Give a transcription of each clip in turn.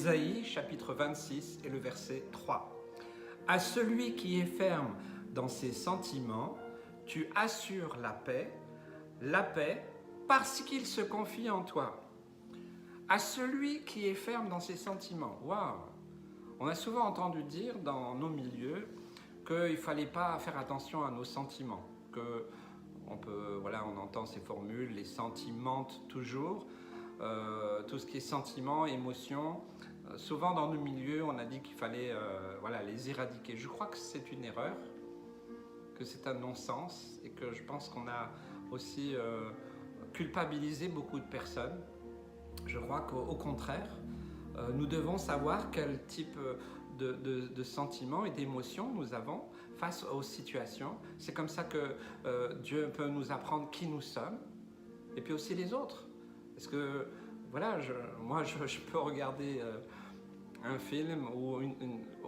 Ésaïe chapitre 26 et le verset 3. À celui qui est ferme dans ses sentiments, tu assures la paix parce qu'il se confie en toi. À celui qui est ferme dans ses sentiments. Waouh! On a souvent entendu dire dans nos milieux qu'il ne fallait pas faire attention à nos sentiments, que on entend ces formules, les sentimentent toujours, tout ce qui est sentiments, émotions. Souvent dans nos milieux, on a dit qu'il fallait les éradiquer. Je crois que c'est une erreur, que c'est un non-sens et que je pense qu'on a aussi culpabilisé beaucoup de personnes. Je crois qu'au contraire, nous devons savoir quel type de sentiments et d'émotions nous avons face aux situations. C'est comme ça que Dieu peut nous apprendre qui nous sommes et puis aussi les autres. Parce que je peux regarder un film ou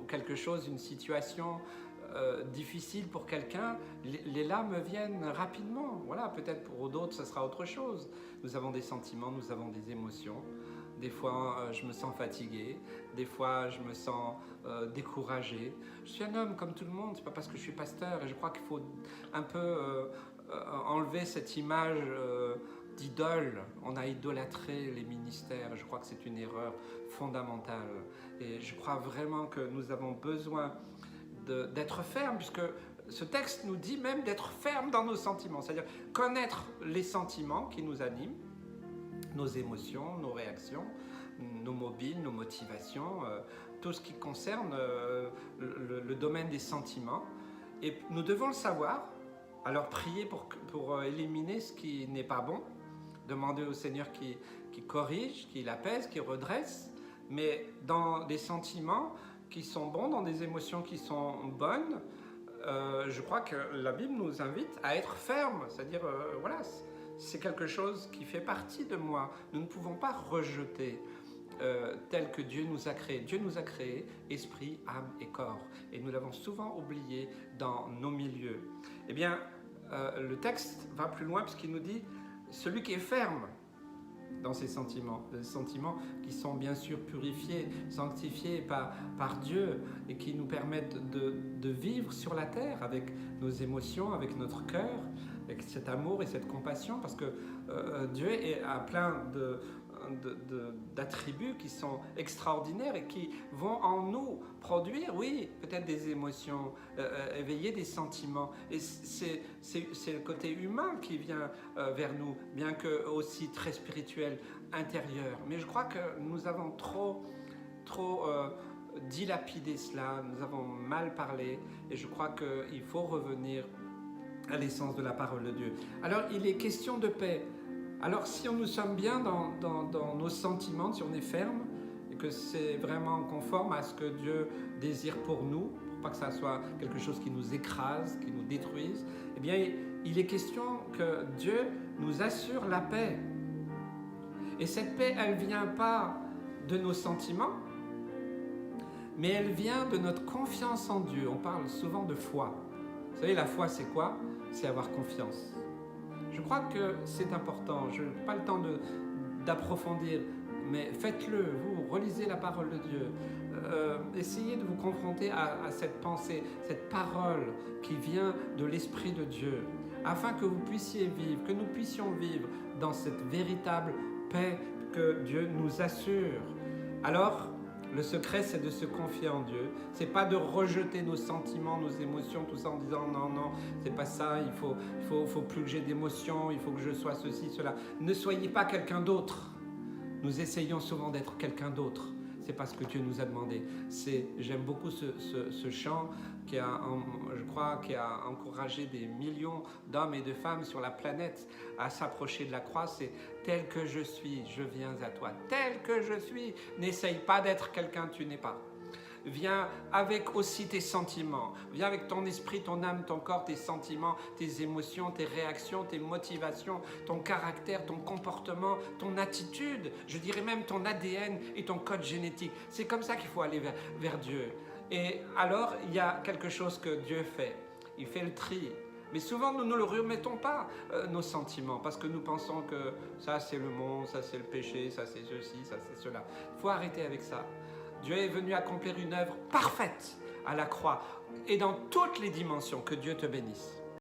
quelque chose, une situation difficile pour quelqu'un, les larmes viennent rapidement. Voilà, peut-être pour d'autres, ce sera autre chose. Nous avons des sentiments, nous avons des émotions. Des fois, je me sens fatigué. Des fois, je me sens découragé. Je suis un homme comme tout le monde. C'est pas parce que je suis pasteur. Et je crois qu'il faut un peu enlever cette image d'idole. On a idolâtré les ministères. Je crois que c'est une erreur fondamentale. Et je crois vraiment que nous avons besoin d'être ferme, puisque ce texte nous dit même d'être ferme dans nos sentiments, c'est-à-dire connaître les sentiments qui nous animent, nos émotions, nos réactions, nos mobiles, nos motivations, tout ce qui concerne le domaine des sentiments. Et nous devons le savoir, alors prier pour éliminer ce qui n'est pas bon, demander au Seigneur qui corrige, qui apaise, qui redresse, mais dans des sentiments qui sont bons, dans des émotions qui sont bonnes, je crois que la Bible nous invite à être ferme, c'est-à-dire, c'est quelque chose qui fait partie de moi. Nous ne pouvons pas rejeter tel que Dieu nous a créé. Dieu nous a créé esprit, âme et corps, et nous l'avons souvent oublié dans nos milieux. Eh bien, le texte va plus loin puisqu'il nous dit « celui qui est ferme » dans ses sentiments, des sentiments qui sont bien sûr purifiés, sanctifiés par Dieu et qui nous permettent de vivre sur la terre avec nos émotions, avec notre cœur, avec cet amour et cette compassion, parce que Dieu a plein d'attributs qui sont extraordinaires et qui vont en nous produire, oui, peut-être des émotions, éveiller des sentiments. Et c'est le côté humain qui vient vers nous, bien que aussi très spirituel, intérieur. Mais je crois que nous avons trop dilapidé cela, nous avons mal parlé, et je crois qu'il faut revenir à l'essence de la parole de Dieu. Alors, il est question de paix. Alors, si nous sommes bien dans nos sentiments, si on est ferme, et que c'est vraiment conforme à ce que Dieu désire pour nous, pour pas que ça soit quelque chose qui nous écrase, qui nous détruise, eh bien, il est question que Dieu nous assure la paix. Et cette paix, elle ne vient pas de nos sentiments, mais elle vient de notre confiance en Dieu. On parle souvent de foi. Vous savez, la foi, c'est quoi? C'est avoir confiance. Je crois que c'est important. Je n'ai pas le temps d'approfondir, mais faites-le, vous relisez la parole de Dieu. Essayez de vous confronter à cette pensée, cette parole qui vient de l'Esprit de Dieu, afin que vous puissiez vivre, que nous puissions vivre dans cette véritable paix que Dieu nous assure. Alors, le secret, c'est de se confier en Dieu. C'est pas de rejeter nos sentiments, nos émotions, tout ça en disant non, c'est pas ça, il faut plus que j'ai d'émotions, il faut que je sois ceci, cela. Ne soyez pas quelqu'un d'autre. Nous essayons souvent d'être quelqu'un d'autre. C'est pas ce que Dieu nous a demandé. J'aime beaucoup ce chant qui a encouragé des millions d'hommes et de femmes sur la planète à s'approcher de la croix. C'est « tel que je suis, je viens à toi. Tel que je suis, n'essaye pas d'être quelqu'un que tu n'es pas. » Viens avec aussi tes sentiments, viens avec ton esprit, ton âme, ton corps, tes sentiments, tes émotions, tes réactions, tes motivations, ton caractère, ton comportement, ton attitude, je dirais même ton ADN et ton code génétique. C'est comme ça qu'il faut aller vers Dieu. Et alors, il y a quelque chose que Dieu fait. Il fait le tri. Mais souvent, nous ne le remettons pas, nos sentiments, parce que nous pensons que ça, c'est le monde, ça, c'est le péché, ça, c'est ceci, ça, c'est cela. Il faut arrêter avec ça. Dieu est venu accomplir une œuvre parfaite à la croix et dans toutes les dimensions. Que Dieu te bénisse.